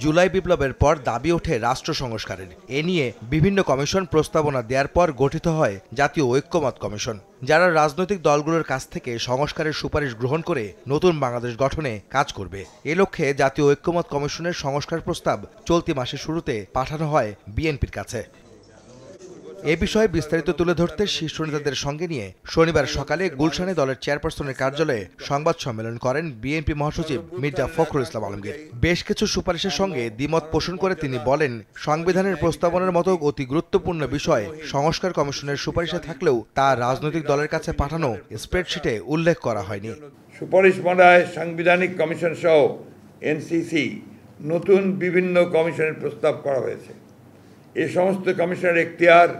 জুলাই বিপ্লবের পর দাবি ওঠে রাষ্ট্র সংস্কারের। এ নিয়ে বিভিন্ন কমিশন প্রস্তাবনা দেওয়ার পর গঠিত হয় জাতীয় ঐক্যমত কমিশন, যারা রাজনৈতিক দলগুলোর কাছ থেকে সংস্কারের সুপারিশ গ্রহণ করে নতুন বাংলাদেশ গঠনে কাজ করবে। এ লক্ষ্যে জাতীয় ঐক্যমত কমিশনের সংস্কার প্রস্তাব চলতি মাসের শুরুতে পাঠানো হয় বিএনপির কাছে। এ বিষয়ে বিস্তারিত তুলে ধরতে শীর্ষ নেতাদের সঙ্গে নিয়ে শনিবার সকালে গুলশানে দলের চেয়ারপারসনের কার্যালয়ে সংবাদ সম্মেলন করেন বিএনপি মহাসচিব মির্জা ফখরুল ইসলাম আলমগীর। বেশ কিছু সুপারিশের সঙ্গে দ্বিমত পোষণ করে তিনি বলেন, সংবিধানের প্রস্তাবনার মতো অতি গুরুত্বপূর্ণ বিষয় সংস্কার কমিশনের সুপারিশে থাকলেও তা রাজনৈতিক দলের কাছে পাঠানো স্প্রেডশিটে উল্লেখ করা হয়নি। সুপারিশ মানায় সাংবিধানিক কমিশন সহ এনসিসি নতুন বিভিন্ন কমিশনের প্রস্তাব করা হয়েছে। এই সমস্ত কমিশনের এখতিয়ার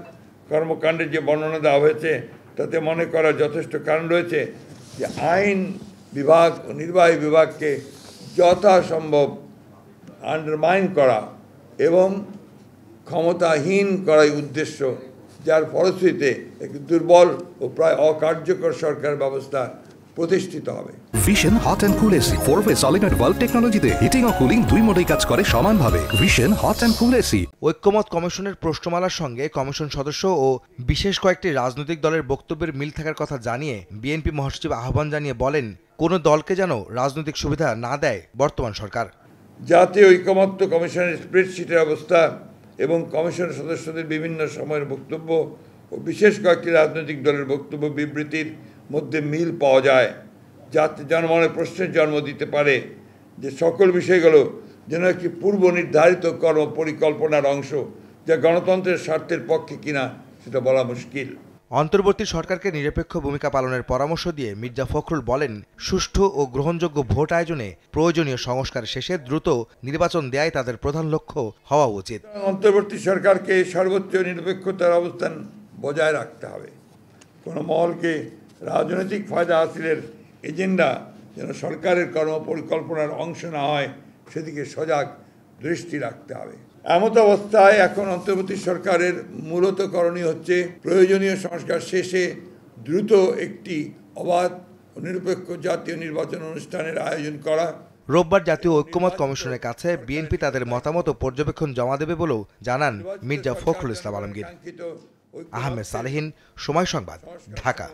কর্মকাণ্ডের যে বর্ণনা দেওয়া হয়েছে তাতে মনে করার যথেষ্ট কারণ রয়েছে যে আইন বিভাগ ও নির্বাহী বিভাগকে যথাসম্ভব আন্ডারমাইন করা এবং ক্ষমতাহীন করাই উদ্দেশ্য, যার ফলশ্রুতিতে একটি দুর্বল ও প্রায় অকার্যকর সরকার ব্যবস্থা প্রতিষ্ঠিত হবে। Vision hot and cool AC 4-ওয়ে সলিনয়েড ভালভ টেকনোলজিতে হিটিং ও কুলিং দুই মোডেই কাজ করে সমানভাবে। Vision hot and cool AC. ঐক্যমত কমিশনের প্রশ্নমালার সঙ্গে কমিশন সদস্য ও বিশেষ কয়েকটি রাজনৈতিক দলের বক্তব্যের মিল থাকার কথা জানিয়ে বিএনপি মহাসচিব আহ্বান জানিয়ে বলেন, কোনো দলকে যেন রাজনৈতিক সুবিধা না দেয় বর্তমান সরকার। জাতীয় ঐক্যমত্য কমিশনের স্প্রেডশিটের অবস্থা এবং কমিশন সদস্যদের বিভিন্ন সময়ের বক্তব্য ও বিশেষ কয়েকটি রাজনৈতিক দলের বক্তব্য বিবৃতির মধ্যে মিল পাওয়া যায়, যাতে জনমনে প্রশ্নের জন্ম দিতে পারে যে সকল বিষয়গুলো যেন একটি পূর্ব নির্ধারিত কর্ম পরিকল্পনার অংশ, যা গণতন্ত্রের স্বার্থের পক্ষে কিনা সেটা বলা মুশকিল। অন্তর্বর্তী সরকারকে নিরপেক্ষ ভূমিকা পালনের পরামর্শ দিয়ে মির্জা ফখরুল বলেন, সুষ্ঠু ও গ্রহণযোগ্য ভোট আয়োজনে প্রয়োজনীয় সংস্কার শেষে দ্রুত নির্বাচন দেয়াই তাদের প্রধান লক্ষ্য হওয়া উচিত। অন্তর্বর্তী সরকারকে সর্বোচ্চ নিরপেক্ষতার অবস্থান বজায় রাখতে হবে। কোনো মহলকে রাজনৈতিক ফায়দা হাসিলের এজেন্ডা যেন সরকারের কর্মপরিকল্পনার অংশ না হয় সেদিকে সজাগ দৃষ্টি রাখতে হবে। এমত অবস্থায় এখন অন্তর্বর্তী সরকারের মূলত করণীয় হচ্ছে প্রয়োজনীয় সংস্কার শেষে দ্রুত একটি অবাধ ও নিরপেক্ষ জাতীয় নির্বাচন অনুষ্ঠানের আয়োজন করা। রোববার জাতীয় ঐক্যমত কমিশনের কাছে বিএনপি তাদের মতামত ও পর্যবেক্ষণ জমা দেবে বলেও জানান মির্জা ফখরুল ইসলাম আলমগীর। আহমেদ সালেহীন, সময় সংবাদ, ঢাকা।